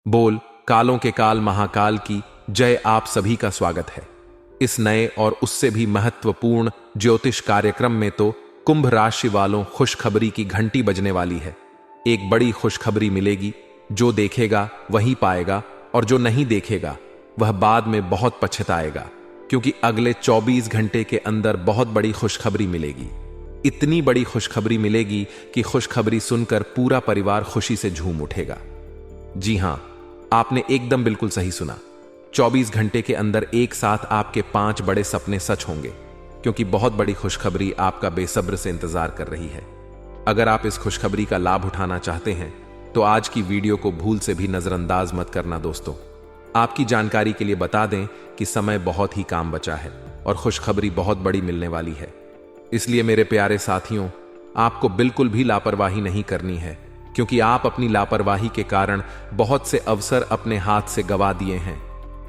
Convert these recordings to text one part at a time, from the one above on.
बोल कालों के काल महाकाल की जय। आप सभी का स्वागत है इस नए और उससे भी महत्वपूर्ण ज्योतिष कार्यक्रम में। तो कुंभ राशि वालों, खुशखबरी की घंटी बजने वाली है। एक बड़ी खुशखबरी मिलेगी। जो देखेगा वही पाएगा और जो नहीं देखेगा वह बाद में बहुत पछताएगा, क्योंकि अगले 24 घंटे के अंदर बहुत बड़ी खुशखबरी मिलेगी। इतनी बड़ी खुशखबरी मिलेगी कि खुशखबरी सुनकर पूरा परिवार खुशी से झूम उठेगा। जी हां, आपने एकदम बिल्कुल सही सुना। 24 घंटे के अंदर एक साथ आपके 5 बड़े सपने सच होंगे, क्योंकि बहुत बड़ी खुशखबरी आपका बेसब्र से इंतजार कर रही है। अगर आप इस खुशखबरी का लाभ उठाना चाहते हैं तो आज की वीडियो को भूल से भी नजरअंदाज मत करना। दोस्तों, आपकी जानकारी के लिए बता दें कि समय बहुत ही काम बचा है और खुशखबरी बहुत बड़ी मिलने वाली है। इसलिए मेरे प्यारे साथियों, आपको बिल्कुल भी लापरवाही नहीं करनी है, क्योंकि आप अपनी लापरवाही के कारण बहुत से अवसर अपने हाथ से गवा दिए हैं।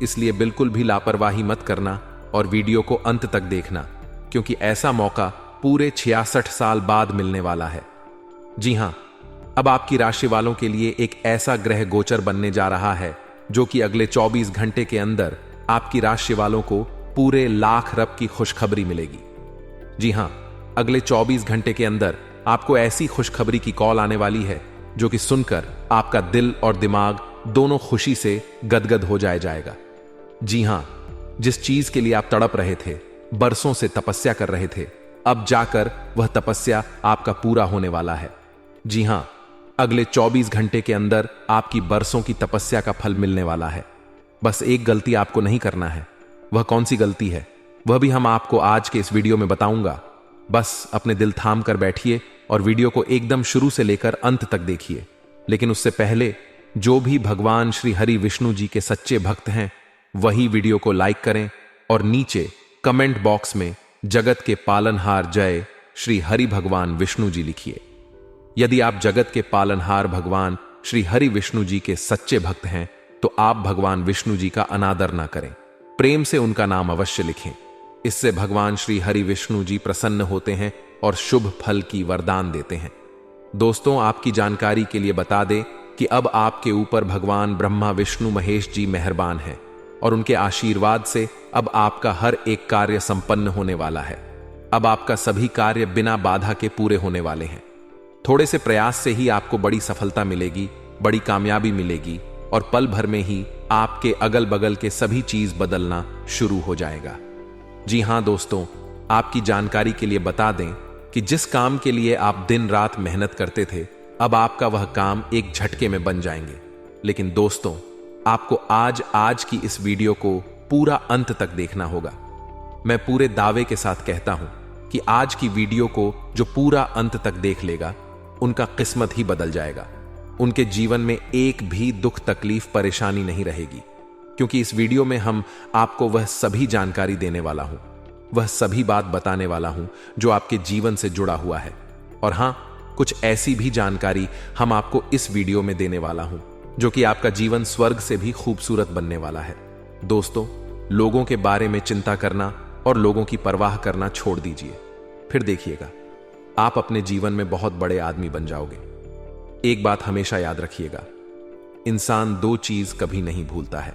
इसलिए बिल्कुल भी लापरवाही मत करना और वीडियो को अंत तक देखना, क्योंकि ऐसा मौका पूरे 66 साल बाद मिलने वाला है। जी हां, अब आपकी राशि वालों के लिए एक ऐसा ग्रह गोचर बनने जा रहा है जो कि अगले 24 घंटे के अंदर आपकी राशि वालों को पूरे लाख रब की खुशखबरी मिलेगी। जी हां, अगले 24 घंटे के अंदर आपको ऐसी खुशखबरी की कॉल आने वाली है जो कि सुनकर आपका दिल और दिमाग दोनों खुशी से गदगद हो जाएगा। जी हां, जिस चीज के लिए आप तड़प रहे थे, बरसों से तपस्या कर रहे थे, अब जाकर वह तपस्या आपका पूरा होने वाला है। जी हां, अगले 24 घंटे के अंदर आपकी बरसों की तपस्या का फल मिलने वाला है। बस एक गलती आपको नहीं करना है। वह कौन सी गलती है वह भी हम आपको आज के इस वीडियो में बताऊंगा। बस अपने दिल थाम कर बैठिए और वीडियो को एकदम शुरू से लेकर अंत तक देखिए। लेकिन उससे पहले जो भी भगवान श्री हरि विष्णु जी के सच्चे भक्त हैं वही वीडियो को लाइक करें और नीचे कमेंट बॉक्स में जगत के पालनहार जय श्री हरि भगवान विष्णु जी लिखिए। यदि आप जगत के पालनहार भगवान श्री हरि विष्णु जी के सच्चे भक्त हैं तो आप भगवान विष्णु जी का अनादर ना करें, प्रेम से उनका नाम अवश्य लिखें। इससे भगवान श्री हरि विष्णु जी प्रसन्न होते हैं और शुभ फल की वरदान देते हैं। दोस्तों, आपकी जानकारी के लिए बता दें कि अब आपके ऊपर भगवान ब्रह्मा विष्णु महेश जी मेहरबान हैं और उनके आशीर्वाद से अब आपका हर एक कार्य संपन्न होने वाला है। अब आपका सभी कार्य बिना बाधा के पूरे होने वाले हैं। थोड़े से प्रयास से ही आपको बड़ी सफलता मिलेगी, बड़ी कामयाबी मिलेगी और पल भर में ही आपके अगल बगल के सभी चीज बदलना शुरू हो जाएगा। जी हां दोस्तों, आपकी जानकारी के लिए बता दें कि जिस काम के लिए आप दिन रात मेहनत करते थे, अब आपका वह काम एक झटके में बन जाएंगे। लेकिन दोस्तों, आपको आज की इस वीडियो को पूरा अंत तक देखना होगा। मैं पूरे दावे के साथ कहता हूं कि आज की वीडियो को जो पूरा अंत तक देख लेगा, उनका किस्मत ही बदल जाएगा। उनके जीवन में एक भी दुख तकलीफ परेशानी नहीं रहेगी, क्योंकि इस वीडियो में हम आपको वह सभी जानकारी देने वाला हूं, वह सभी बात बताने वाला हूं जो आपके जीवन से जुड़ा हुआ है। और हां, कुछ ऐसी भी जानकारी हम आपको इस वीडियो में देने वाला हूं जो कि आपका जीवन स्वर्ग से भी खूबसूरत बनने वाला है। दोस्तों, लोगों के बारे में चिंता करना और लोगों की परवाह करना छोड़ दीजिए, फिर देखिएगा आप अपने जीवन में बहुत बड़े आदमी बन जाओगे। एक बात हमेशा याद रखिएगा, इंसान 2 चीज कभी नहीं भूलता है।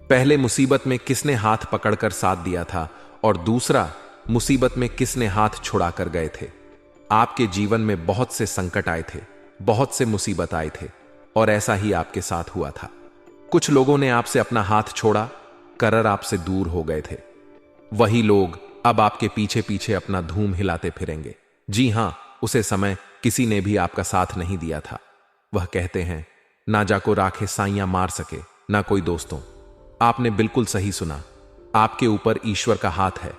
पहले मुसीबत में किसने हाथ पकड़कर साथ दिया था और दूसरा मुसीबत में किसने हाथ छुड़ाकर गए थे। आपके जीवन में बहुत से संकट आए थे, बहुत से मुसीबत आए थे और ऐसा ही आपके साथ हुआ था। कुछ लोगों ने आपसे अपना हाथ छोड़ा कर आपसे दूर हो गए थे। वही लोग अब आपके पीछे पीछे अपना धूम हिलाते फिरेंगे। जी हां, उसे समय किसी ने भी आपका साथ नहीं दिया था। वह कहते हैं, ना जाको राखे साइयां मार सके ना कोई दोस्तों। आपने बिल्कुल सही सुना, आपके ऊपर ईश्वर का हाथ है,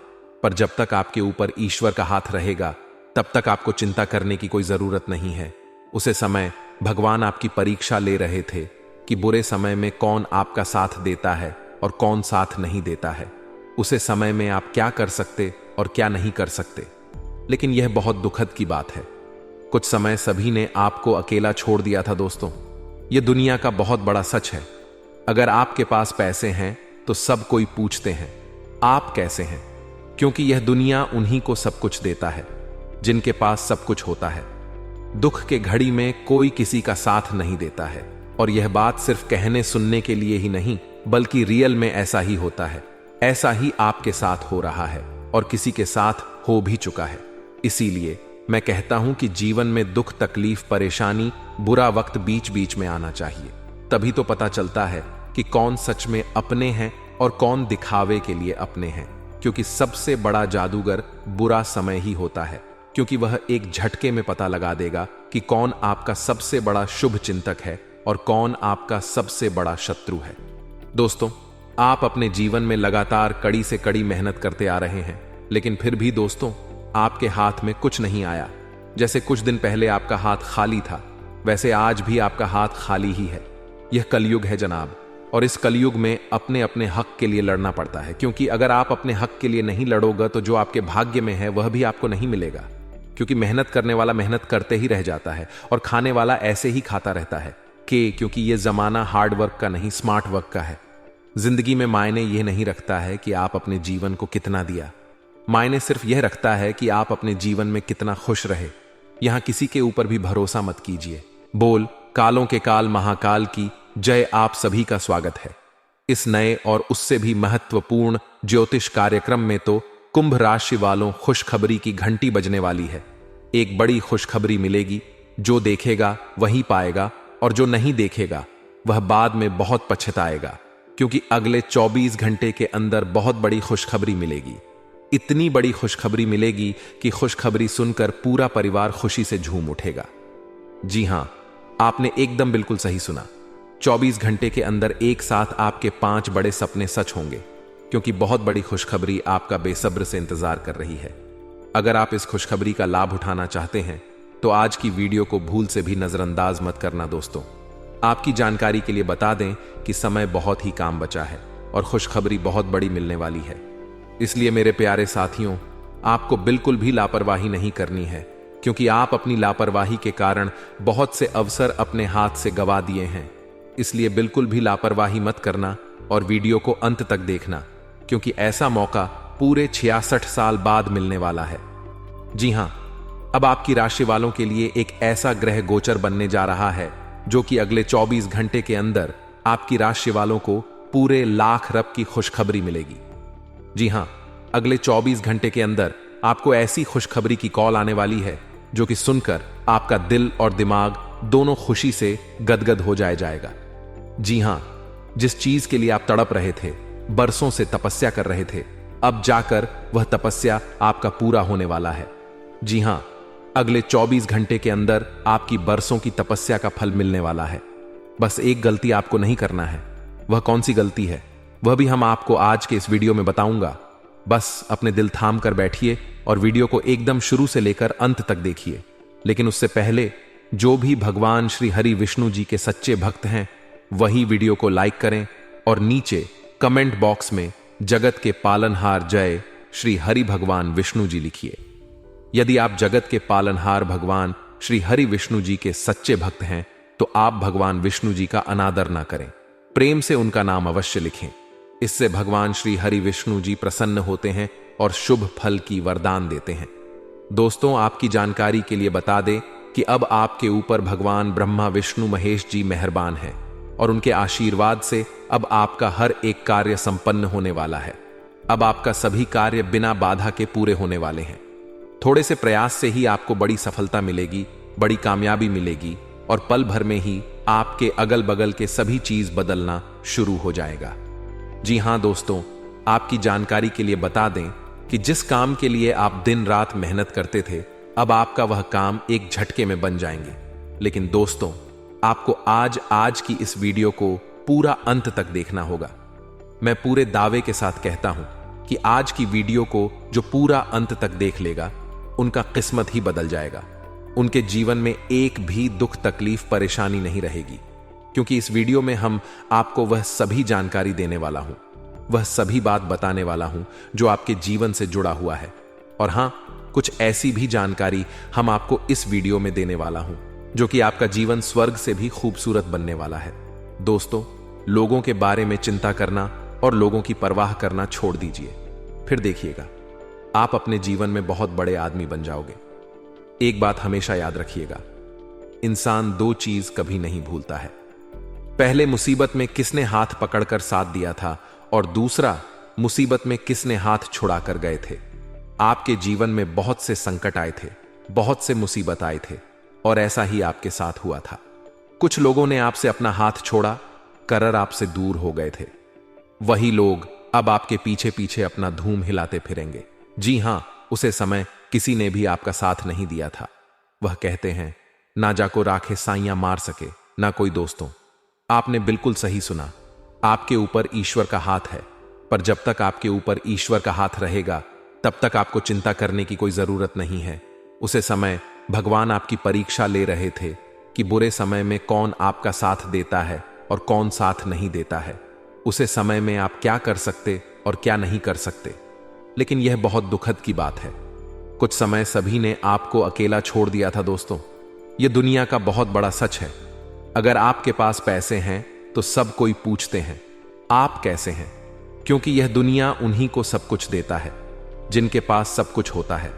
पर जब तक आपके ऊपर ईश्वर का हाथ रहेगा तब तक आपको चिंता करने की कोई जरूरत नहीं है। उसे समय भगवान आपकी परीक्षा ले रहे थे कि बुरे समय में कौन आपका साथ देता है और कौन साथ नहीं देता है। उसे समय में आप क्या कर सकते और क्या नहीं कर सकते। लेकिन यह बहुत दुखद की बात है, कुछ समय सभी ने आपको अकेला छोड़ दिया था। दोस्तों, यह दुनिया का बहुत बड़ा सच है। अगर आपके पास पैसे हैं तो सब कोई पूछते हैं आप कैसे हैं, क्योंकि यह दुनिया उन्हीं को सब कुछ देता है जिनके पास सब कुछ होता है। दुख के घड़ी में कोई किसी का साथ नहीं देता है, और यह बात सिर्फ कहने सुनने के लिए ही नहीं, बल्कि रियल में ऐसा ही होता है। ऐसा ही आपके साथ हो रहा है और किसी के साथ हो भी चुका है। इसीलिए मैं कहता हूं कि जीवन में दुख, तकलीफ, परेशानी, बुरा वक्त बीच बीच में आना चाहिए। तभी तो पता चलता है कि कौन सच में अपने हैं और कौन दिखावे के लिए अपने हैं। क्योंकि सबसे बड़ा जादूगर बुरा समय ही होता है, क्योंकि वह एक झटके में पता लगा देगा कि कौन आपका सबसे बड़ा शुभ चिंतक है और कौन आपका सबसे बड़ा शत्रु है। दोस्तों, आप अपने जीवन में लगातार कड़ी से कड़ी मेहनत करते आ रहे हैं, लेकिन फिर भी दोस्तों आपके हाथ में कुछ नहीं आया। जैसे कुछ दिन पहले आपका हाथ खाली था, वैसे आज भी आपका हाथ खाली ही है। यह कलयुग है जनाब, और इस कलयुग में अपने अपने हक के लिए लड़ना पड़ता है। क्योंकि अगर आप अपने हक के लिए नहीं लड़ोगे तो जो आपके भाग्य में है वह भी आपको नहीं मिलेगा। क्योंकि मेहनत करने वाला मेहनत करते ही रह जाता है और खाने वाला ऐसे ही खाता रहता है। क्योंकि यह जमाना हार्ड वर्क का नहीं, स्मार्ट वर्क का है। जिंदगी में मायने यह नहीं रखता है कि आप अपने जीवन को कितना दिया, मायने सिर्फ यह रखता है कि आप अपने जीवन में कितना खुश रहे। यहां किसी के ऊपर भी भरोसा मत कीजिए। बोल कालों के काल महाकाल की जय। आप सभी का स्वागत है इस नए और उससे भी महत्वपूर्ण ज्योतिष कार्यक्रम में। तो कुंभ राशि वालों, खुशखबरी की घंटी बजने वाली है। एक बड़ी खुशखबरी मिलेगी। जो देखेगा वही पाएगा और जो नहीं देखेगा वह बाद में बहुत पछताएगा। क्योंकि अगले 24 घंटे के अंदर बहुत बड़ी खुशखबरी मिलेगी। इतनी बड़ी खुशखबरी मिलेगी कि खुशखबरी सुनकर पूरा परिवार खुशी से झूम उठेगा। जी हां, आपने एकदम बिल्कुल सही सुना। 24 घंटे के अंदर एक साथ आपके 5 बड़े सपने सच होंगे। क्योंकि बहुत बड़ी खुशखबरी आपका बेसब्र से इंतजार कर रही है। अगर आप इस खुशखबरी का लाभ उठाना चाहते हैं तो आज की वीडियो को भूल से भी नजरअंदाज मत करना। दोस्तों, आपकी जानकारी के लिए बता दें कि समय बहुत ही कम बचा है और खुशखबरी बहुत बड़ी मिलने वाली है। इसलिए मेरे प्यारे साथियों, आपको बिल्कुल भी लापरवाही नहीं करनी है। क्योंकि आप अपनी लापरवाही के कारण बहुत से अवसर अपने हाथ से गंवा दिए हैं। इसलिए बिल्कुल भी लापरवाही मत करना और वीडियो को अंत तक देखना, क्योंकि ऐसा मौका पूरे 66 साल बाद मिलने वाला है। जी हां, अब आपकी राशि वालों के लिए एक ऐसा ग्रह गोचर बनने जा रहा है जो कि अगले 24 घंटे के अंदर आपकी राशि वालों को पूरे लाख रब की खुशखबरी मिलेगी। जी हां, अगले 24 घंटे के अंदर आपको ऐसी खुशखबरी की कॉल आने वाली है जो कि सुनकर आपका दिल और दिमाग दोनों खुशी से गदगद हो जाएगा। जी हां, जिस चीज के लिए आप तड़प रहे थे, बरसों से तपस्या कर रहे थे, अब जाकर वह तपस्या आपका पूरा होने वाला है। जी हां, अगले 24 घंटे के अंदर आपकी बरसों की तपस्या का फल मिलने वाला है। बस एक गलती आपको नहीं करना है। वह कौन सी गलती है वह भी हम आपको आज के इस वीडियो में बताऊंगा। बस अपने दिल थाम कर बैठिए और वीडियो को एकदम शुरू से लेकर अंत तक देखिए। लेकिन उससे पहले जो भी भगवान श्री हरि विष्णु जी के सच्चे भक्त हैं वही वीडियो को लाइक करें और नीचे कमेंट बॉक्स में जगत के पालनहार जय श्री हरि भगवान विष्णु जी लिखिए। यदि आप जगत के पालनहार भगवान श्री हरि विष्णु जी के सच्चे भक्त हैं तो आप भगवान विष्णु जी का अनादर ना करें, प्रेम से उनका नाम अवश्य लिखें। इससे भगवान श्री हरि विष्णु जी प्रसन्न होते हैं और शुभ फल की वरदान देते हैं। दोस्तों, आपकी जानकारी के लिए बता दें कि अब आपके ऊपर भगवान ब्रह्मा विष्णु महेश जी मेहरबान हैं और उनके आशीर्वाद से अब आपका हर एक कार्य संपन्न होने वाला है। अब आपका सभी कार्य बिना बाधा के पूरे होने वाले हैं। थोड़े से प्रयास से ही आपको बड़ी सफलता मिलेगी, बड़ी कामयाबी मिलेगी और पल भर में ही आपके अगल बगल के सभी चीज बदलना शुरू हो जाएगा। जी हां दोस्तों, आपकी जानकारी के लिए बता दें कि जिस काम के लिए आप दिन रात मेहनत करते थे, अब आपका वह काम एक झटके में बन जाएंगे। लेकिन दोस्तों, आपको आज की इस वीडियो को पूरा अंत तक देखना होगा। मैं पूरे दावे के साथ कहता हूं कि आज की वीडियो को जो पूरा अंत तक देख लेगा उनका किस्मत ही बदल जाएगा। उनके जीवन में एक भी दुख, तकलीफ, परेशानी नहीं रहेगी। क्योंकि इस वीडियो में हम आपको वह सभी जानकारी देने वाला हूं, वह सभी बात बताने वाला हूं जो आपके जीवन से जुड़ा हुआ है। और हां, कुछ ऐसी भी जानकारी हम आपको इस वीडियो में देने वाला हूं जो कि आपका जीवन स्वर्ग से भी खूबसूरत बनने वाला है। दोस्तों, लोगों के बारे में चिंता करना और लोगों की परवाह करना छोड़ दीजिए, फिर देखिएगा आप अपने जीवन में बहुत बड़े आदमी बन जाओगे। एक बात हमेशा याद रखिएगा, इंसान 2 चीज कभी नहीं भूलता है, पहले मुसीबत में किसने हाथ पकड़कर साथ दिया था और दूसरा मुसीबत में किसने हाथ छुड़ा कर गए थे। आपके जीवन में बहुत से संकट आए थे, बहुत से मुसीबत आए थे और ऐसा ही आपके साथ हुआ था। कुछ लोगों ने आपसे अपना हाथ छोड़ा, करर आपसे दूर हो गए थे। वही लोग अब आपके पीछे पीछे अपना धूम हिलाते फिरेंगे। जी हां, उसे समय किसी ने भी आपका साथ नहीं दिया था। वह कहते हैं, ना जाको राखे साइयां मार सके ना कोई दोस्तों। आपने बिल्कुल सही सुना, आपके ऊपर ईश्वर का हाथ है, पर जब तक आपके ऊपर ईश्वर का हाथ रहेगा तब तक आपको चिंता करने की कोई जरूरत नहीं है। उसे समय भगवान आपकी परीक्षा ले रहे थे कि बुरे समय में कौन आपका साथ देता है और कौन साथ नहीं देता है। उसे समय में आप क्या कर सकते और क्या नहीं कर सकते। लेकिन यह बहुत दुखद की बात है, कुछ समय सभी ने आपको अकेला छोड़ दिया था। दोस्तों, यह दुनिया का बहुत बड़ा सच है। अगर आपके पास पैसे हैं तो सब कोई पूछते हैं आप कैसे हैं, क्योंकि यह दुनिया उन्हीं को सब कुछ देता है जिनके पास सब कुछ होता है।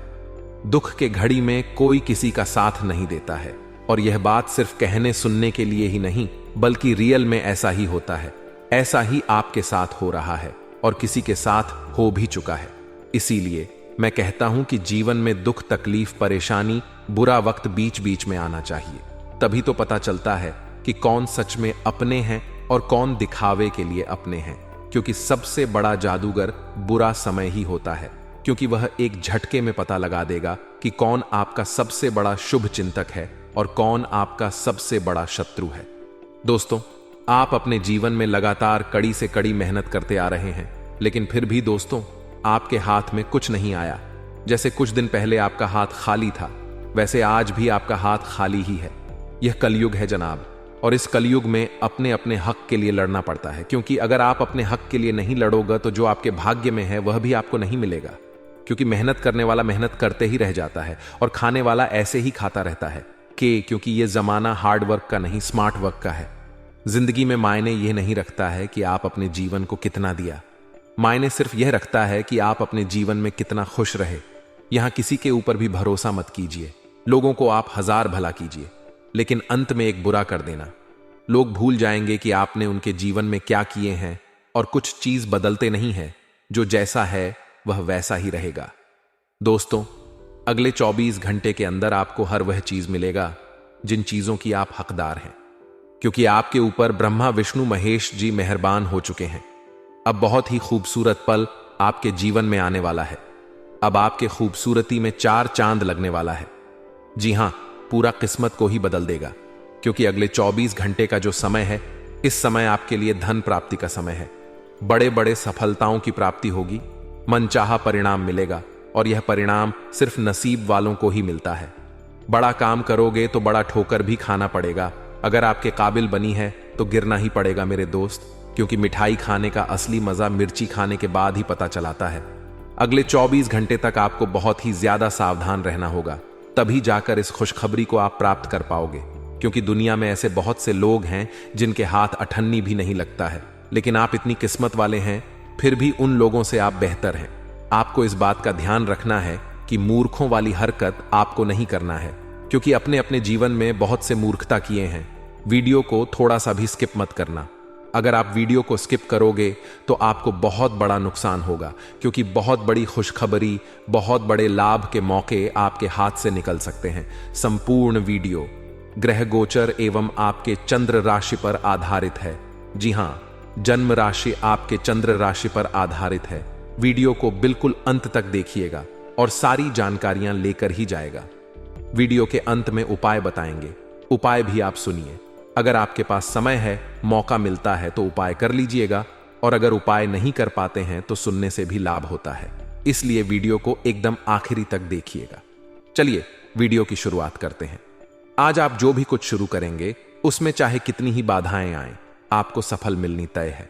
दुख के घड़ी में कोई किसी का साथ नहीं देता है, और यह बात सिर्फ कहने सुनने के लिए ही नहीं बल्कि रियल में ऐसा ही होता है। ऐसा ही आपके साथ हो रहा है और किसी के साथ हो भी चुका है। इसीलिए मैं कहता हूं कि जीवन में दुख, तकलीफ, परेशानी, बुरा वक्त बीच बीच में आना चाहिए। तभी तो पता चलता है कि कौन सच में अपने हैं और कौन दिखावे के लिए अपने हैं। क्योंकि सबसे बड़ा जादूगर बुरा समय ही होता है, क्योंकि वह एक झटके में पता लगा देगा कि कौन आपका सबसे बड़ा शुभ चिंतक है और कौन आपका सबसे बड़ा शत्रु है। दोस्तों, आप अपने जीवन में लगातार कड़ी से कड़ी मेहनत करते आ रहे हैं, लेकिन फिर भी दोस्तों आपके हाथ में कुछ नहीं आया। जैसे कुछ दिन पहले आपका हाथ खाली था, वैसे आज भी आपका हाथ खाली ही है। यह कलयुग है जनाब, और इस कलयुग में अपने अपने हक के लिए लड़ना पड़ता है। क्योंकि अगर आप अपने हक के लिए नहीं लड़ोगे तो जो आपके भाग्य में है वह भी आपको नहीं मिलेगा। क्योंकि मेहनत करने वाला मेहनत करते ही रह जाता है और खाने वाला ऐसे ही खाता रहता है। क्योंकि यह जमाना हार्ड वर्क का नहीं, स्मार्ट वर्क का है। जिंदगी में मायने यह नहीं रखता है कि आप अपने जीवन को कितना दिया, मायने सिर्फ यह रखता है कि आप अपने जीवन में कितना खुश रहे। यहां किसी के ऊपर भी भरोसा मत कीजिए। लोगों को आप 1000 भला कीजिए, लेकिन अंत में एक बुरा कर देना। लोग भूल जाएंगे कि आपने उनके जीवन में क्या किए हैं, और कुछ चीज बदलते नहीं है। जो जैसा है वह वैसा ही रहेगा। दोस्तों, अगले 24 घंटे के अंदर आपको हर वह चीज मिलेगा जिन चीजों की आप हकदार हैं, क्योंकि आपके ऊपर ब्रह्मा, विष्णु, महेश जी मेहरबान हो चुके हैं। अब बहुत ही खूबसूरत पल आपके जीवन में आने वाला है। अब आपके खूबसूरती में 4 चांद लगने वाला है। जी हां, पूरा किस्मत को ही बदल देगा, क्योंकि अगले 24 घंटे का जो समय है, इस समय आपके लिए धन प्राप्ति का समय है। बड़े बड़े सफलताओं की प्राप्ति होगी, मनचाहा परिणाम मिलेगा, और यह परिणाम सिर्फ नसीब वालों को ही मिलता है। बड़ा काम करोगे तो बड़ा ठोकर भी खाना पड़ेगा। अगर आपके काबिल बनी है तो गिरना ही पड़ेगा मेरे दोस्त, क्योंकि मिठाई खाने का असली मजा मिर्ची खाने के बाद ही पता चलाता है। अगले 24 घंटे तक आपको बहुत ही ज्यादा सावधान रहना होगा, तभी जाकर इस खुशखबरी को आप प्राप्त कर पाओगे। क्योंकि दुनिया में ऐसे बहुत से लोग हैं जिनके हाथ अठन्नी भी नहीं लगता है, लेकिन आप इतनी किस्मत वाले हैं, फिर भी उन लोगों से आप बेहतर हैं। आपको इस बात का ध्यान रखना है कि मूर्खों वाली हरकत आपको नहीं करना है, क्योंकि अपने अपने जीवन में बहुत से मूर्खता किए हैं। वीडियो को थोड़ा सा भी स्किप मत करना। अगर आप वीडियो को स्किप करोगे तो आपको बहुत बड़ा नुकसान होगा, क्योंकि बहुत बड़ी खुशखबरी, बहुत बड़े लाभ के मौके आपके हाथ से निकल सकते हैं। संपूर्ण वीडियो ग्रह गोचर एवं आपके चंद्र राशि पर आधारित है। जी हां, जन्म राशि आपके चंद्र राशि पर आधारित है। वीडियो को बिल्कुल अंत तक देखिएगा और सारी जानकारियां लेकर ही जाएगा। वीडियो के अंत में उपाय बताएंगे, उपाय भी आप सुनिए। अगर आपके पास समय है, मौका मिलता है तो उपाय कर लीजिएगा, और अगर उपाय नहीं कर पाते हैं तो सुनने से भी लाभ होता है। इसलिए वीडियो को एकदम आखिरी तक देखिएगा। चलिए वीडियो की शुरुआत करते हैं। आज आप जो भी कुछ शुरू करेंगे उसमें चाहे कितनी ही बाधाएं आएं, आपको सफल मिलनी तय है।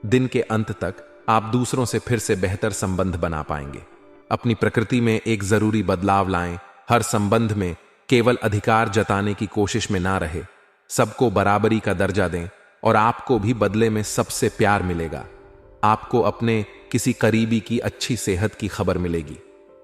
दिन के अंत तक आप दूसरों से फिर से बेहतर संबंध बना पाएंगे। अपनी प्रकृति में एक जरूरी बदलाव लाएं। हर संबंध में केवल अधिकार जताने की कोशिश में ना रहे, सबको बराबरी का दर्जा दें, और आपको भी बदले में सबसे प्यार मिलेगा। आपको अपने किसी करीबी की अच्छी सेहत की खबर मिलेगी।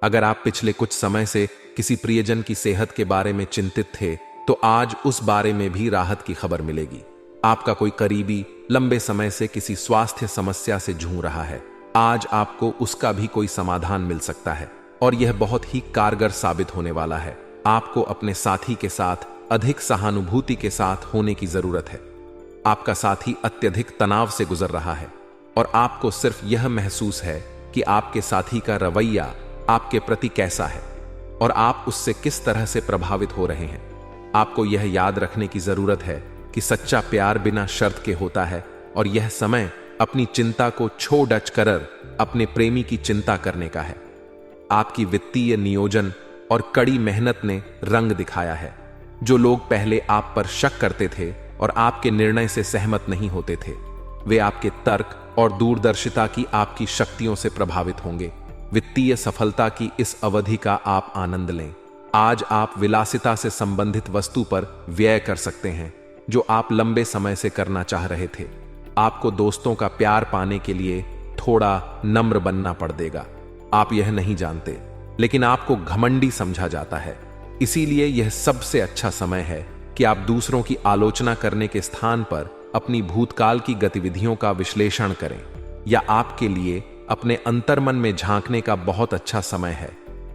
अगर आप पिछले कुछ समय से किसी प्रियजन की सेहत के बारे में चिंतित थे तो आज उस बारे में भी राहत की खबर मिलेगी। आपका कोई करीबी लंबे समय से किसी स्वास्थ्य समस्या से जूझ रहा है। आज आपको उसका भी कोई समाधान मिल सकता है और यह बहुत ही कारगर साबित होने वाला है। आपको अपने साथी के साथ अधिक सहानुभूति के साथ होने की जरूरत है। आपका साथी अत्यधिक तनाव से गुजर रहा है और आपको सिर्फ यह महसूस है कि आपके साथी का रवैया आपके प्रति कैसा है और आप उससे किस तरह से प्रभावित हो रहे हैं। आपको यह याद रखने की जरूरत है कि सच्चा प्यार बिना शर्त के होता है और यह समय अपनी चिंता को छोड़ कर अपने प्रेमी की चिंता करने का है। आपकी वित्तीय नियोजन और कड़ी मेहनत ने रंग दिखाया है। जो लोग पहले आप पर शक करते थे और आपके निर्णय से सहमत नहीं होते थे, वे आपके तर्क और दूरदर्शिता की आपकी शक्तियों से प्रभावित होंगे। वित्तीय सफलता की इस अवधि का आप आनंद लें। आज आप विलासिता से संबंधित वस्तु पर व्यय कर सकते हैं जो आप लंबे समय से करना चाह रहे थे। आपको दोस्तों का प्यार पाने के लिए थोड़ा नम्र बनना पड़ देगा। आप यह नहीं जानते, लेकिन आपको घमंडी समझा जाता है। इसीलिए यह सबसे अच्छा समय है कि आप दूसरों की आलोचना करने के स्थान पर अपनी भूतकाल की गतिविधियों का विश्लेषण करें, या आपके लिए अपने अंतर्मन में झांकने का बहुत अच्छा समय है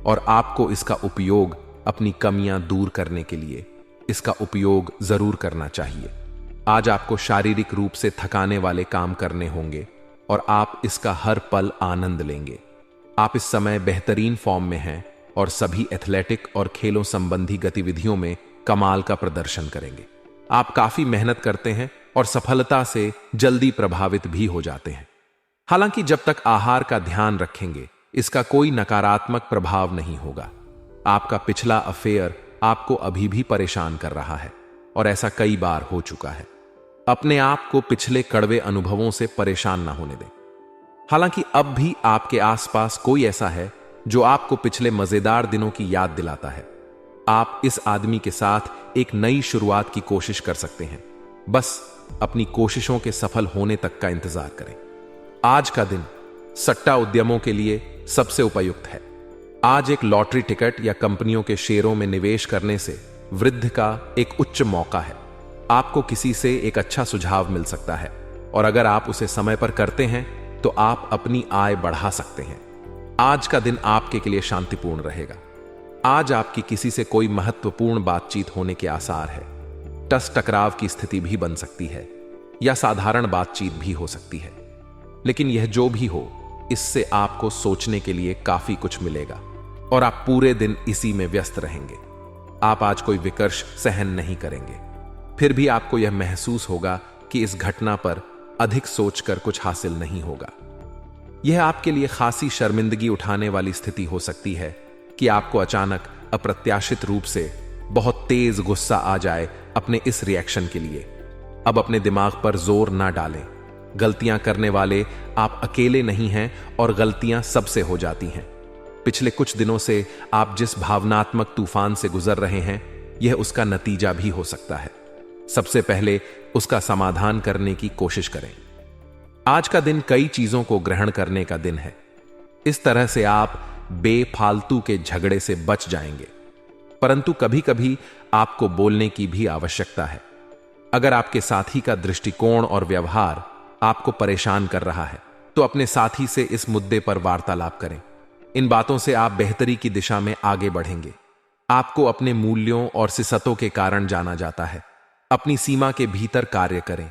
और आपको इसका उपयोग अपनी कमियां दूर करने के लिए इसका उपयोग जरूर करना चाहिए। आज आपको शारीरिक रूप से थकाने वाले काम करने होंगे और आप इसका हर पल आनंद लेंगे। आप इस समय बेहतरीन फॉर्म में हैं और सभी एथलेटिक और खेलों संबंधी गतिविधियों में कमाल का प्रदर्शन करेंगे। आप काफी मेहनत करते हैं और सफलता से जल्दी प्रभावित भी हो जाते हैं। हालांकि जब तक आहार का ध्यान रखेंगे, इसका कोई नकारात्मक प्रभाव नहीं होगा। आपका पिछला अफेयर आपको अभी भी परेशान कर रहा है और ऐसा कई बार हो चुका है। अपने आप को पिछले कड़वे अनुभवों से परेशान ना होने दें। हालांकि अब भी आपके आसपास कोई ऐसा है जो आपको पिछले मजेदार दिनों की याद दिलाता है। आप इस आदमी के साथ एक नई शुरुआत की कोशिश कर सकते हैं। बस अपनी कोशिशों के सफल होने तक का इंतजार करें। आज का दिन सट्टा उद्यमों के लिए सबसे उपयुक्त है। आज एक लॉटरी टिकट या कंपनियों के शेयरों में निवेश करने से वृद्धि का एक उच्च मौका है। आपको किसी से एक अच्छा सुझाव मिल सकता है और अगर आप उसे समय पर करते हैं तो आप अपनी आय बढ़ा सकते हैं। आज का दिन आपके लिए शांतिपूर्ण रहेगा। आज आपकी किसी से कोई महत्वपूर्ण बातचीत होने के आसार है। टस टकराव की स्थिति भी बन सकती है या साधारण बातचीत भी हो सकती है, लेकिन यह जो भी हो, इससे आपको सोचने के लिए काफी कुछ मिलेगा और आप पूरे दिन इसी में व्यस्त रहेंगे। आप आज कोई विकर्ष सहन नहीं करेंगे। फिर भी आपको यह महसूस होगा कि इस घटना पर अधिक सोचकर कुछ हासिल नहीं होगा। यह आपके लिए खासी शर्मिंदगी उठाने वाली स्थिति हो सकती है कि आपको अचानक अप्रत्याशित रूप से बहुत तेज गुस्सा आ जाए अपने इस रिएक्शन के लिए। अब अपने दिमाग पर जोर ना डालें। गलतियां करने वाले आप अकेले नहीं हैं और गलतियां सबसे हो जाती हैं। पिछले कुछ दिनों से आप जिस भावनात्मक तूफान से गुजर रहे हैं, यह उसका नतीजा भी हो सकता है। सबसे पहले उसका समाधान करने की कोशिश करें। आज का दिन कई चीजों को ग्रहण करने का दिन है। इस तरह से आप बेफालतू के झगड़े से बच जाएंगे, परंतु कभी कभी आपको बोलने की भी आवश्यकता है। अगर आपके साथी का दृष्टिकोण और व्यवहार आपको परेशान कर रहा है, तो अपने साथी से इस मुद्दे पर वार्तालाप करें। इन बातों से आप बेहतरी की दिशा में आगे बढ़ेंगे। आपको अपने मूल्यों और सिसतों के कारण जाना जाता है। अपनी सीमा के भीतर कार्य करें।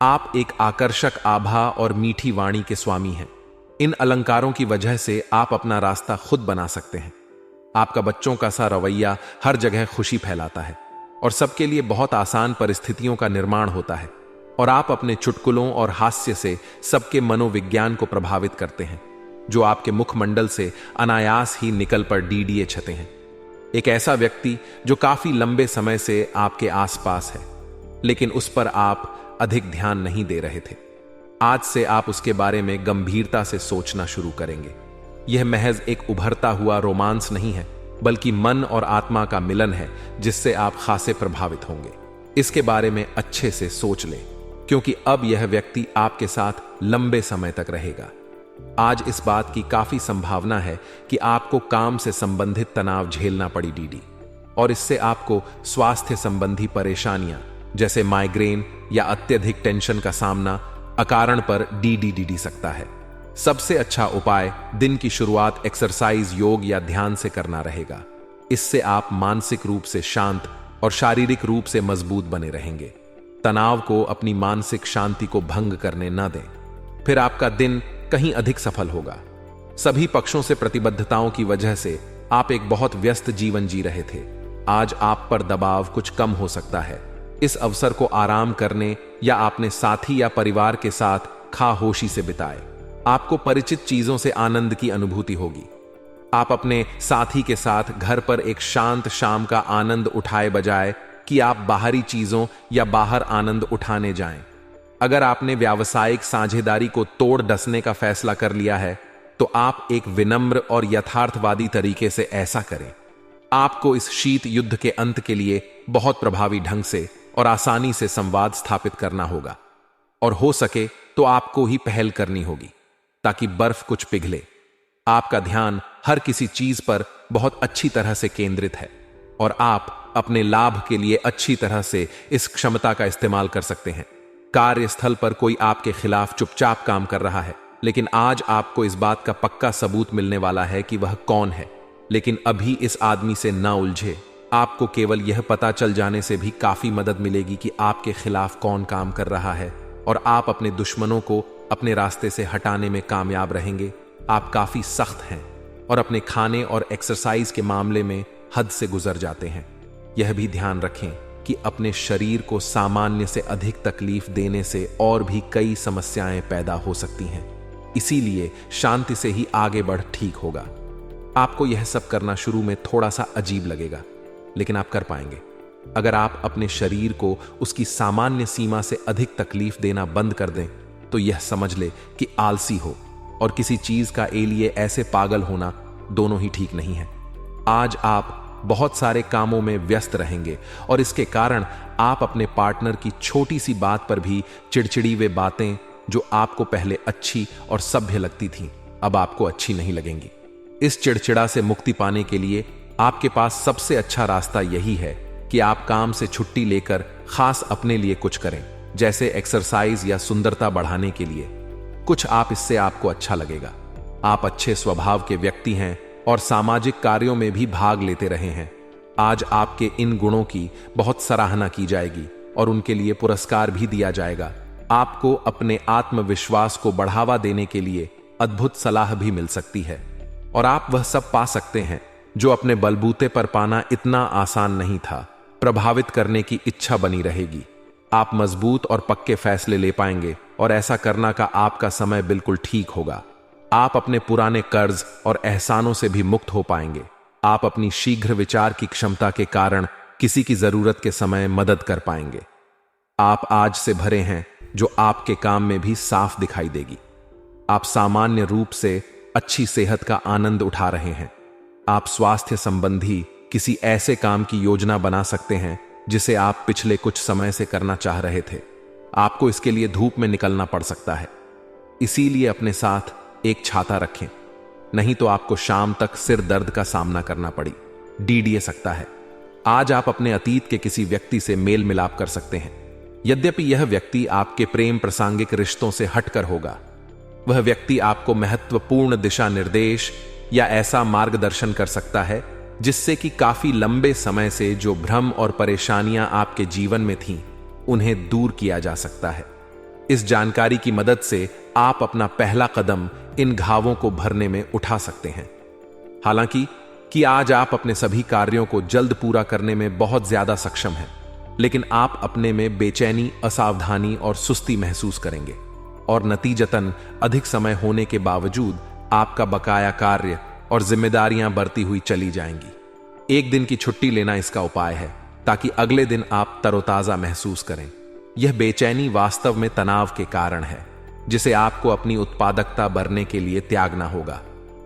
आप एक आकर्षक आभा और मीठी वाणी के स्वामी हैं। इन अलंकारों की वजह से आप अपना रास्ता खुद बना सकते हैं। आपका बच्चों का सा रवैया हर जगह खुशी फैलाता है और सबके लिए बहुत आसान परिस्थितियों का निर्माण होता है, और आप अपने चुटकुलों और हास्य से सबके मनोविज्ञान को प्रभावित करते हैं, जो आपके मुखमंडल से अनायास ही निकल पर डीडीए छते हैं। एक ऐसा व्यक्ति जो काफी लंबे समय से आपके आसपास है, लेकिन उस पर आप अधिक ध्यान नहीं दे रहे थे। आज से आप उसके बारे में गंभीरता से सोचना शुरू करेंगे। यह महज एक उभरता हुआ रोमांस नहीं है, बल्कि मन और आत्मा का मिलन है जिससे आप खासे प्रभावित होंगे। इसके बारे में अच्छे से सोच लें, क्योंकि अब यह व्यक्ति आपके साथ लंबे समय तक रहेगा। आज इस बात की काफी संभावना है कि आपको काम से संबंधित तनाव झेलना पड़ी डीडी, और इससे आपको स्वास्थ्य संबंधी परेशानियां जैसे माइग्रेन या अत्यधिक टेंशन का सामना अकारण पर डी सकता है। सबसे अच्छा उपाय दिन की शुरुआत एक्सरसाइज, योग या ध्यान से करना रहेगा। इससे आप मानसिक रूप से शांत और शारीरिक रूप से मजबूत बने रहेंगे। तनाव को अपनी मानसिक शांति को भंग करने न दें, फिर आपका दिन कहीं अधिक सफल होगा। सभी पक्षों से प्रतिबद्धताओं की वजह से आप एक बहुत व्यस्त जीवन जी रहे थे। आज आप पर दबाव कुछ कम हो सकता है। इस अवसर को आराम करने या अपने साथी या परिवार के साथ खामोशी से बिताएं। आपको परिचित चीजों से आनंद की अनुभूति होगी। आप अपने साथी के साथ घर पर एक शांत शाम का आनंद उठाए बजाय कि आप बाहरी चीजों या बाहर आनंद उठाने जाएं। अगर आपने व्यावसायिक साझेदारी को तोड़ डसने का फैसला कर लिया है तो आप एक विनम्र और यथार्थवादी तरीके से ऐसा करें। आपको इस शीत युद्ध के अंत के लिए बहुत प्रभावी ढंग से और आसानी से संवाद स्थापित करना होगा, और हो सके तो आपको ही पहल करनी होगी ताकि बर्फ कुछ पिघले। आपका ध्यान हर किसी चीज पर बहुत अच्छी तरह से केंद्रित है और आप अपने लाभ के लिए अच्छी तरह से इस क्षमता का इस्तेमाल कर सकते हैं। कार्यस्थल पर कोई आपके खिलाफ चुपचाप काम कर रहा है, लेकिन आज आपको इस बात का पक्का सबूत मिलने वाला है कि वह कौन है। लेकिन अभी इस आदमी से ना उलझे। आपको केवल यह पता चल जाने से भी काफी मदद मिलेगी कि आपके खिलाफ कौन काम कर रहा है, और आप अपने दुश्मनों को अपने रास्ते से हटाने में कामयाब रहेंगे। आप काफी सख्त हैं और अपने खाने और एक्सरसाइज के मामले में हद से गुजर जाते हैं। यह भी ध्यान रखें कि अपने शरीर को सामान्य से अधिक तकलीफ देने से और भी कई समस्याएं पैदा हो सकती हैं। इसीलिए शांति से ही आगे बढ़ ठीक होगा। आपको यह सब करना शुरू में थोड़ा सा अजीब लगेगा, लेकिन आप कर पाएंगे। अगर आप अपने शरीर को उसकी सामान्य सीमा से अधिक तकलीफ देना बंद कर दें तो यह समझ ले कि आलसी हो और किसी चीज का लिए ऐसे पागल होना दोनों ही ठीक नहीं है। आज आप बहुत सारे कामों में व्यस्त रहेंगे और इसके कारण आप अपने पार्टनर की छोटी सी बात पर भी चिड़चिड़ी वे बातें जो आपको पहले अच्छी और सभ्य लगती थीं, अब आपको अच्छी नहीं लगेंगी। इस चिड़चिड़ा से मुक्ति पाने के लिए आपके पास सबसे अच्छा रास्ता यही है कि आप काम से छुट्टी लेकर खास अपने लिए कुछ करें, जैसे एक्सरसाइज या सुंदरता बढ़ाने के लिए कुछ। आप इससे आपको अच्छा लगेगा। आप अच्छे स्वभाव के व्यक्ति हैं और सामाजिक कार्यों में भी भाग लेते रहे हैं। आज आपके इन गुणों की बहुत सराहना की जाएगी और उनके लिए पुरस्कार भी दिया जाएगा। आपको अपने आत्मविश्वास को बढ़ावा देने के लिए अद्भुत सलाह भी मिल सकती है और आप वह सब पा सकते हैं जो अपने बलबूते पर पाना इतना आसान नहीं था। प्रभावित करने की इच्छा बनी रहेगी। आप मजबूत और पक्के फैसले ले पाएंगे और ऐसा करना का आपका समय बिल्कुल ठीक होगा। आप अपने पुराने कर्ज और एहसानों से भी मुक्त हो पाएंगे। आप अपनी शीघ्र विचार की क्षमता के कारण किसी की जरूरत के समय मदद कर पाएंगे। आप आज से भरे हैं जो आपके काम में भी साफ दिखाई देगी। आप सामान्य रूप से अच्छी सेहत का आनंद उठा रहे हैं। आप स्वास्थ्य संबंधी किसी ऐसे काम की योजना बना सकते हैं जिसे आप पिछले कुछ समय से करना चाह रहे थे। आपको इसके लिए धूप में निकलना पड़ सकता है, इसीलिए अपने साथ एक छाता रखें, नहीं तो आपको शाम तक सिर दर्द का सामना करना पड़ी डीडीए सकता है। आज आप अपने अतीत के किसी व्यक्ति से मेल मिलाप कर सकते हैं। यद्यपि यह व्यक्ति आपके प्रेम प्रासंगिक रिश्तों से हटकर होगा, वह व्यक्ति आपको महत्वपूर्ण दिशा निर्देश या ऐसा मार्गदर्शन कर सकता है जिससे कि काफी लंबे समय से जो भ्रम और परेशानियां आपके जीवन में थीं, उन्हें दूर किया जा सकता है। इस जानकारी की मदद से आप अपना पहला कदम इन घावों को भरने में उठा सकते हैं। हालांकि कि आज आप अपने सभी कार्यों को जल्द पूरा करने में बहुत ज्यादा सक्षम हैं, लेकिन आप अपने में बेचैनी, असावधानी और सुस्ती महसूस करेंगे और नतीजतन अधिक समय होने के बावजूद आपका बकाया कार्य और जिम्मेदारियां बढ़ती हुई चली जाएंगी। एक दिन की छुट्टी लेना इसका उपाय है ताकि अगले दिन आप तरोताजा महसूस करें। यह बेचैनी वास्तव में तनाव के कारण है जिसे आपको अपनी उत्पादकता बढ़ने के लिए त्यागना होगा।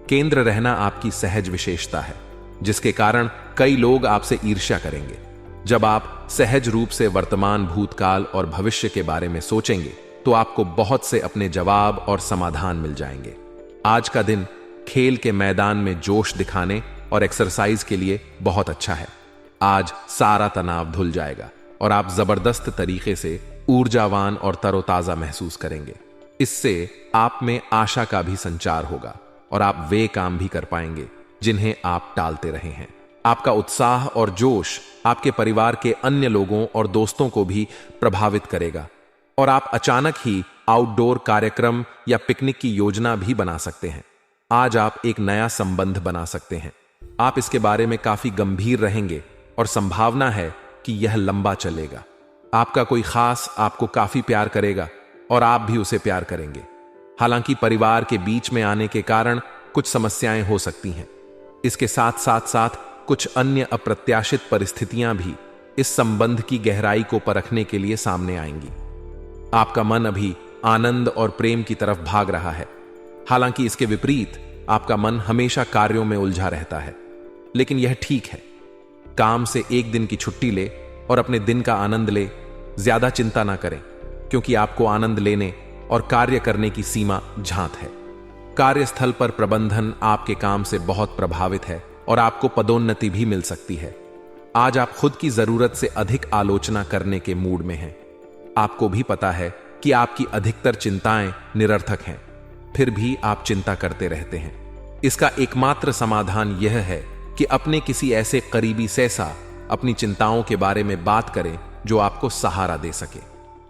केंद्र रहना आपकी सहज विशेषता है, जिसके कारण कई लोग आपसे ईर्ष्या करेंगे। जब आप सहज रूप से वर्तमान, भूतकाल और भविष्य के बारे में सोचेंगे तो आपको बहुत से अपने जवाब और समाधान मिल जाएंगे। आज का दिन खेल के मैदान में जोश दिखाने और एक्सरसाइज के लिए बहुत अच्छा है। आज सारा तनाव धुल जाएगा और आप जबरदस्त तरीके से ऊर्जावान और तरोताजा महसूस करेंगे। इससे आप में आशा का भी संचार होगा और आप वे काम भी कर पाएंगे जिन्हें आप टालते रहे हैं। आपका उत्साह और जोश आपके परिवार के अन्य लोगों और दोस्तों को भी प्रभावित करेगा और आप अचानक ही आउटडोर कार्यक्रम या पिकनिक की योजना भी बना सकते हैं। आज आप एक नया संबंध बना सकते हैं। आप इसके बारे में काफी गंभीर रहेंगे और संभावना है कि यह लंबा चलेगा। आपका कोई खास आपको काफी प्यार करेगा और आप भी उसे प्यार करेंगे। हालांकि परिवार के बीच में आने के कारण कुछ समस्याएं हो सकती हैं। इसके साथ साथ कुछ अन्य अप्रत्याशित परिस्थितियां भी इस संबंध की गहराई को परखने के लिए सामने आएंगी। आपका मन अभी आनंद और प्रेम की तरफ भाग रहा है। हालांकि इसके विपरीत आपका मन हमेशा कार्यों में उलझा रहता है। लेकिन यह ठीक है। काम से एक दिन की छुट्टी ले और अपने दिन का आनंद ले। ज्यादा चिंता ना करें, क्योंकि आपको आनंद लेने और कार्य करने की सीमा झांत है। कार्यस्थल पर प्रबंधन आपके काम से बहुत प्रभावित है और आपको पदोन्नति भी मिल सकती है। आज आप खुद की जरूरत से अधिक आलोचना करने के मूड में हैं। आपको भी पता है कि आपकी अधिकतर चिंताएं निरर्थक हैं, फिर भी आप चिंता करते रहते हैं। इसका एकमात्र समाधान यह है कि अपने किसी ऐसे करीबी से अपनी चिंताओं के बारे में बात करें जो आपको सहारा दे सके।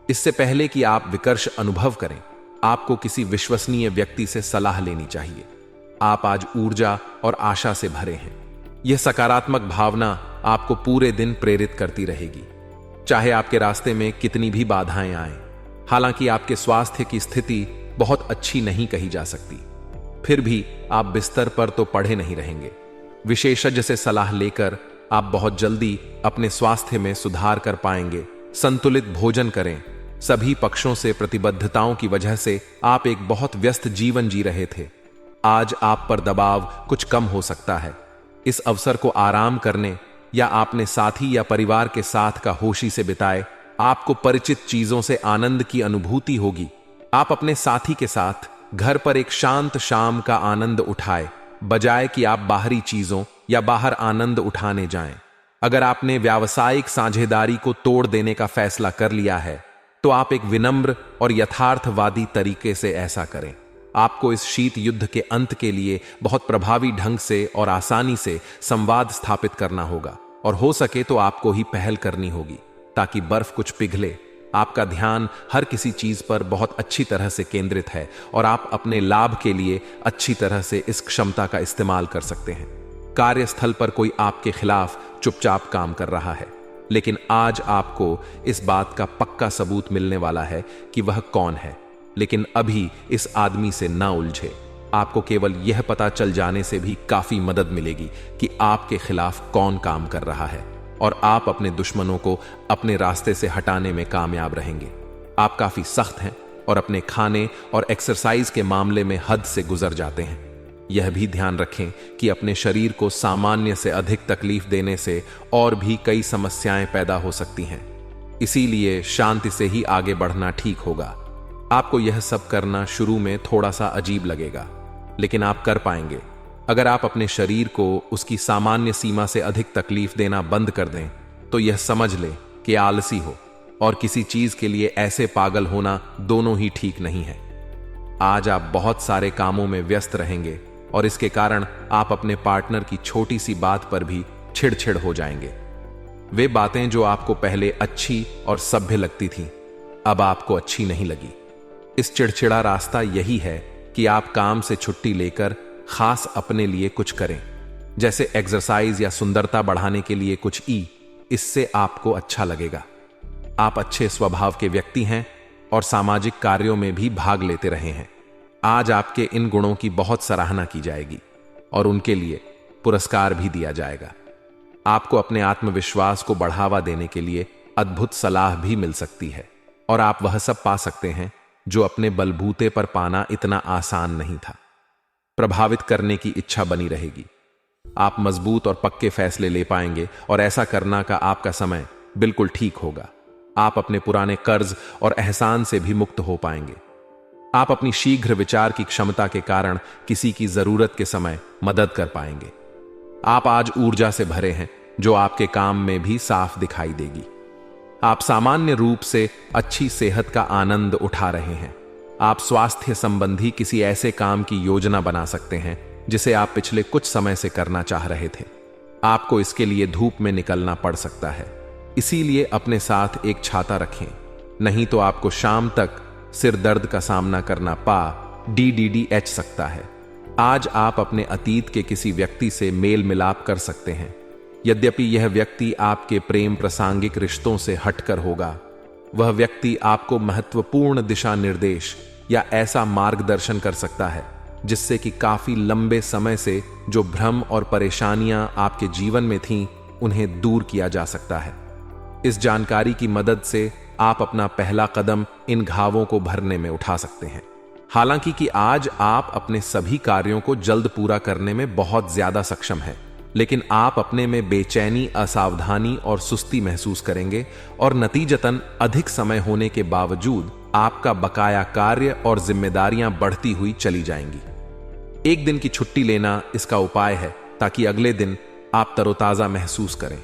इससे पहले कि आप विकर्ष अनुभव करें, आपको किसी विश्वसनीय व्यक्ति से सलाह लेनी चाहिए। आप आज ऊर्जा और आशा से भरे हैं। यह सकारात्मक भावना आपको पूरे दिन प्रेरित करती रहेगी, चाहे आपके रास्ते में कितनी भी बाधाएं आएं। हालांकि आपके स्वास्थ्य की स्थिति बहुत अच्छी नहीं कही जा सकती, फिर भी आप बिस्तर पर तो पड़े नहीं रहेंगे। विशेषज्ञ से सलाह लेकर आप बहुत जल्दी अपने स्वास्थ्य में सुधार कर पाएंगे। संतुलित भोजन करें। सभी पक्षों से प्रतिबद्धताओं की वजह से आप एक बहुत व्यस्त जीवन जी रहे थे। आज आप पर दबाव कुछ कम हो सकता है। इस अवसर को आराम करने या अपने साथी या परिवार के साथ का होशी से बिताए। आपको परिचित चीजों से आनंद की अनुभूति होगी। आप अपने साथी के साथ घर पर एक शांत शाम का आनंद उठाए, बजाय कि आप बाहरी चीजों या बाहर आनंद उठाने जाएं। अगर आपने व्यावसायिक साझेदारी को तोड़ देने का फैसला कर लिया है, तो आप एक विनम्र और यथार्थवादी तरीके से ऐसा करें। आपको इस शीत युद्ध के अंत के लिए बहुत प्रभावी ढंग से और आसानी से संवाद स्थापित करना होगा और हो सके तो आपको ही पहल करनी होगी, ताकि बर्फ कुछ पिघले। आपका ध्यान हर किसी चीज पर बहुत अच्छी तरह से केंद्रित है और आप अपने लाभ के लिए अच्छी तरह से इस क्षमता का इस्तेमाल कर सकते हैं। कार्यस्थल पर कोई आपके खिलाफ चुपचाप काम कर रहा है, लेकिन आज आपको इस बात का पक्का सबूत मिलने वाला है कि वह कौन है। लेकिन अभी इस आदमी से ना उलझे। आपको केवल यह पता चल जाने से भी काफी मदद मिलेगी कि आपके खिलाफ कौन काम कर रहा है और आप अपने दुश्मनों को अपने रास्ते से हटाने में कामयाब रहेंगे। आप काफी सख्त हैं और अपने खाने और एक्सरसाइज के मामले में हद से गुजर जाते हैं। यह भी ध्यान रखें कि अपने शरीर को सामान्य से अधिक तकलीफ देने से और भी कई समस्याएं पैदा हो सकती हैं। इसीलिए शांति से ही आगे बढ़ना ठीक होगा। आपको यह सब करना शुरू में थोड़ा सा अजीब लगेगा, लेकिन आप कर पाएंगे। अगर आप अपने शरीर को उसकी सामान्य सीमा से अधिक तकलीफ देना बंद कर दें, तो यह समझ लें कि आलसी हो और किसी चीज के लिए ऐसे पागल होना दोनों ही ठीक नहीं है। आज आप बहुत सारे कामों में व्यस्त रहेंगे और इसके कारण आप अपने पार्टनर की छोटी सी बात पर भी चिड़चिड़ हो जाएंगे। वे बातें जो आपको पहले अच्छी और सभ्य लगती थीं, अब आपको अच्छी नहीं लगी। इस चिड़चिड़ा रास्ता यही है कि आप काम से छुट्टी लेकर खास अपने लिए कुछ करें, जैसे एक्सरसाइज या सुंदरता बढ़ाने के लिए कुछ। इससे आपको अच्छा लगेगा। आप अच्छे स्वभाव के व्यक्ति हैं और सामाजिक कार्यों में भी भाग लेते रहे हैं। आज आपके इन गुणों की बहुत सराहना की जाएगी और उनके लिए पुरस्कार भी दिया जाएगा। आपको अपने आत्मविश्वास को बढ़ावा देने के लिए अद्भुत सलाह भी मिल सकती है और आप वह सब पा सकते हैं जो अपने बलबूते पर पाना इतना आसान नहीं था। प्रभावित करने की इच्छा बनी रहेगी। आप मजबूत और पक्के फैसले ले पाएंगे और ऐसा करना का आपका समय बिल्कुल ठीक होगा। आप अपने पुराने कर्ज और एहसान से भी मुक्त हो पाएंगे। आप अपनी शीघ्र विचार की क्षमता के कारण किसी की जरूरत के समय मदद कर पाएंगे। आप आज ऊर्जा से भरे हैं जो आपके काम में भी साफ दिखाई देगी। आप सामान्य रूप से अच्छी सेहत का आनंद उठा रहे हैं। आप स्वास्थ्य संबंधी किसी ऐसे काम की योजना बना सकते हैं जिसे आप पिछले कुछ समय से करना चाह रहे थे। आपको इसके लिए धूप में निकलना पड़ सकता है, इसीलिए अपने साथ एक छाता रखें, नहीं तो आपको शाम तक सिर दर्द का सामना करना DDDH सकता है। आज आप अपने अतीत के किसी व्यक्ति से मेल मिलाप कर सकते हैं। यद्यपि यह व्यक्ति आपके प्रेम प्रासंगिक रिश्तों से हटकर होगा, वह व्यक्ति आपको महत्वपूर्ण दिशा निर्देश या ऐसा मार्गदर्शन कर सकता है जिससे कि काफी लंबे समय से जो भ्रम और परेशानियां आपके जीवन में थीं, उन्हें दूर किया जा सकता है। इस जानकारी की मदद से आप अपना पहला कदम इन घावों को भरने में उठा सकते हैं। हालांकि कि आज आप अपने सभी कार्यों को जल्द पूरा करने में बहुत ज्यादा सक्षम हैं, लेकिन आप अपने में बेचैनी, असावधानी और सुस्ती महसूस करेंगे और नतीजतन अधिक समय होने के बावजूद आपका बकाया कार्य और जिम्मेदारियां बढ़ती हुई चली जाएंगी। एक दिन की छुट्टी लेना इसका उपाय है ताकि अगले दिन आप तरोताजा महसूस करें।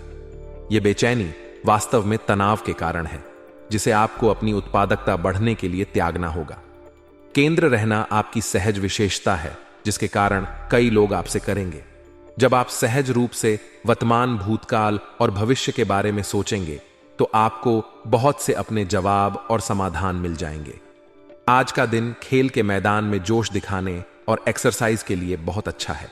यह बेचैनी वास्तव में तनाव के कारण है, जिसे आपको अपनी उत्पादकता बढ़ने के लिए त्यागना होगा। केंद्र रहना आपकी सहज विशेषता है, जिसके कारण कई लोग आपसे करेंगे। जब आप सहज रूप से वर्तमान, भूतकाल और भविष्य के बारे में सोचेंगे तो आपको बहुत से अपने जवाब और समाधान मिल जाएंगे। आज का दिन खेल के मैदान में जोश दिखाने और एक्सरसाइज के लिए बहुत अच्छा है।